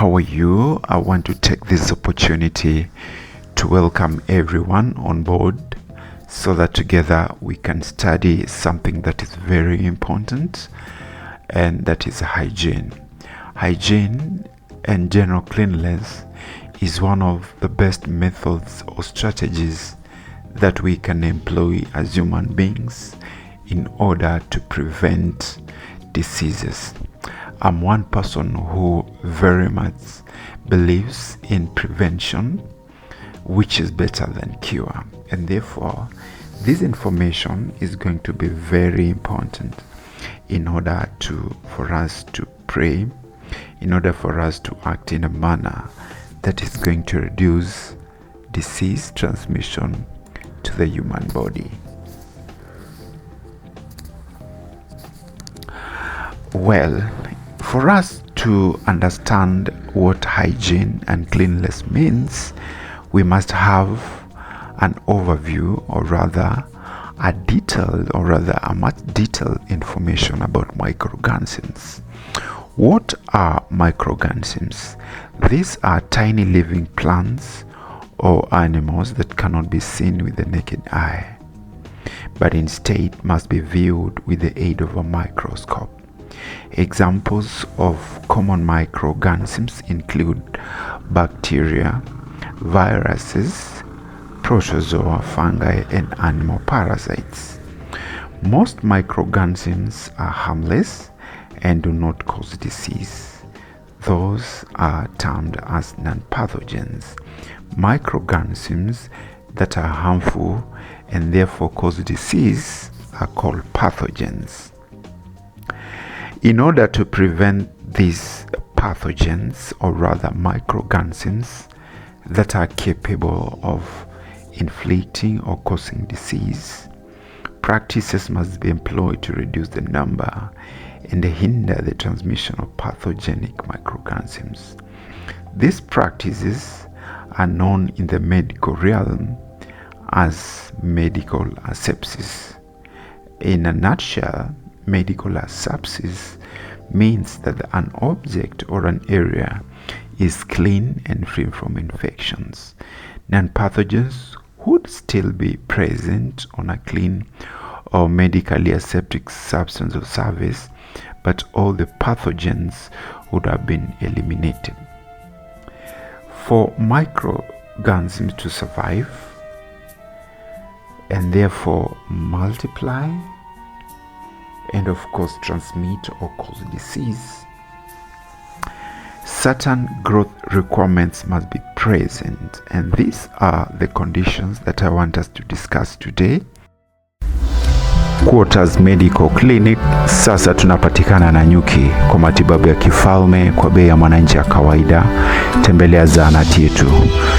How are you? I want to take this opportunity to welcome everyone on board so that together we can study something that is very important, and that is hygiene. Hygiene and general cleanliness is one of the best methods or strategies that we can employ as human beings in order to prevent diseases. I'm one person who very much believes in prevention, which is better than cure, and therefore this information is going to be very important in order for us to pray, in order for us to act in a manner that is going to reduce disease transmission to the human body. Well, for us to understand what hygiene and cleanliness means, we must have an overview, or rather a much detailed information about microorganisms. What are microorganisms? These are tiny living plants or animals that cannot be seen with the naked eye, but instead must be viewed with the aid of a microscope. Examples of common microorganisms include bacteria, viruses, protozoa, fungi, and animal parasites. Most microorganisms are harmless and do not cause disease. Those are termed as non-pathogens. Microorganisms that are harmful and therefore cause disease are called pathogens. In order to prevent these pathogens, or rather microorganisms that are capable of inflicting or causing disease, practices must be employed to reduce the number and hinder the transmission of pathogenic microorganisms. These practices are known in the medical realm as medical asepsis. In a nutshell, medical asepsis means that an object or an area is clean and free from infections. Non-pathogens would still be present on a clean or medically aseptic substance or service, but all the pathogens would have been eliminated. For microorganisms to survive and therefore multiply and of course transmit or cause disease, certain growth requirements must be present, and these are the conditions that I want us to discuss today. Quarters Medical Clinic. Sasa tunapatikana na nyuki kwa matibabu ya kifalme kwa bei ya mwananchi ya kawaida. Tembelea zahanati yetu.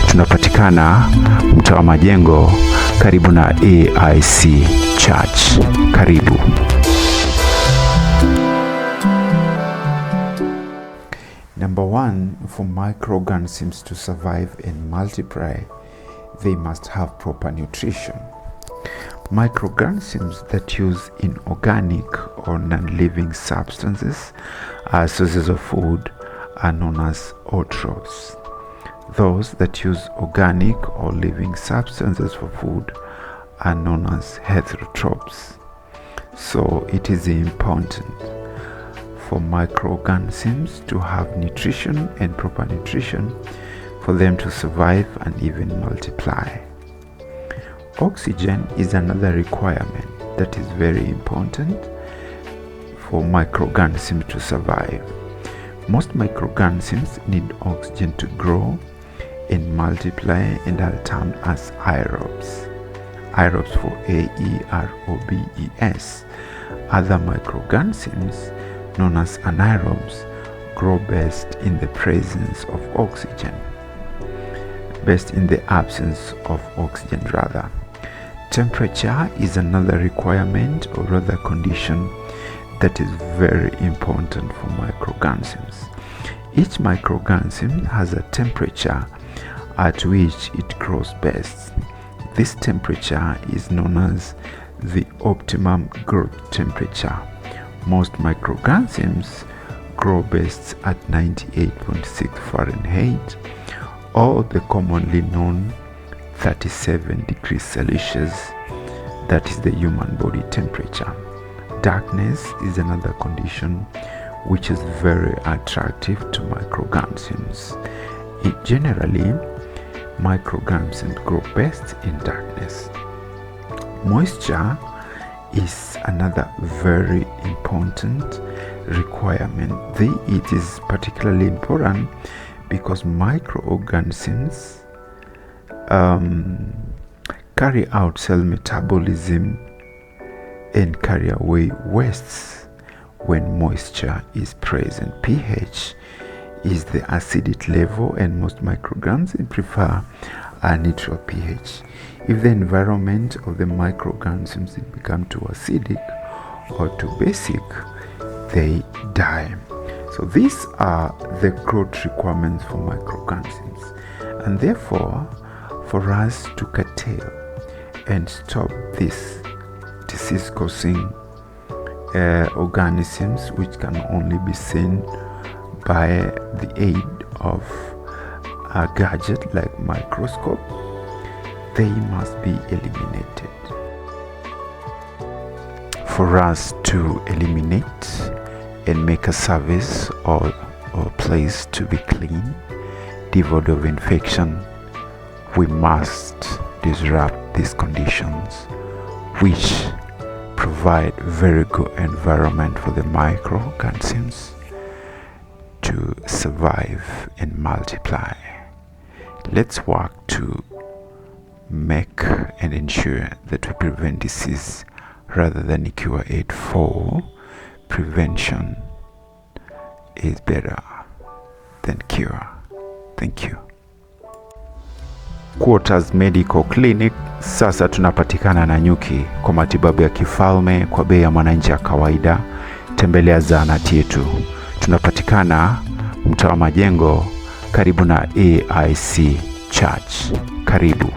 Tunapatikana mtaa wa Majengo karibu na AIC Church. Karibu. Number one, for microorganisms to survive and multiply, they must have proper nutrition. Microorganisms that use inorganic or non-living substances as sources of food are known as autotrophs. Those that use organic or living substances for food are known as heterotrophs. So it is important for microorganisms to have nutrition and proper nutrition for them to survive and even multiply. Oxygen is another requirement that is very important for microorganisms to survive. Most microorganisms need oxygen to grow and multiply and are termed as aerobes. Aerobes for AEROBES. Other microorganisms known as anaerobes grow best in the presence of oxygen, best in the absence of oxygen rather. Temperature is another requirement, or rather condition, that is very important for microorganisms. Each microorganism has a temperature at which it grows best. This temperature is known as the optimum growth temperature. Most microorganisms grow best at 98.6 Fahrenheit or the commonly known 37 degrees Celsius, that is the human body temperature. Darkness is another condition which is very attractive to microorganisms. Generally, microorganisms grow best in darkness. Moisture is another very important requirement. It is particularly important because microorganisms carry out cell metabolism and carry away wastes when moisture is present. pH is the acidic level, and most microorganisms prefer a neutral pH. If the environment of the microorganisms become too acidic or too basic, they die. So these are the growth requirements for microorganisms, and therefore for us to curtail and stop these disease-causing organisms, which can only be seen by the aid of a gadget like microscope, they must be eliminated. For us to eliminate and make a surface or place to be clean, devoid of infection, we must disrupt these conditions, which provide very good environment for the microorganisms to survive and multiply. Let's work to make and ensure that we prevent disease rather than cure it, for prevention is better than cure. Thank you. Quarters Medical Clinic sasa tunapatikana na nyuki kwa matibabu ya kifalme kwa bei ya mwananchi ya kawaida. Tembelea zahanati yetu. Tunapatikana mtaa wa Majengo karibu na AIC Church. Karibu.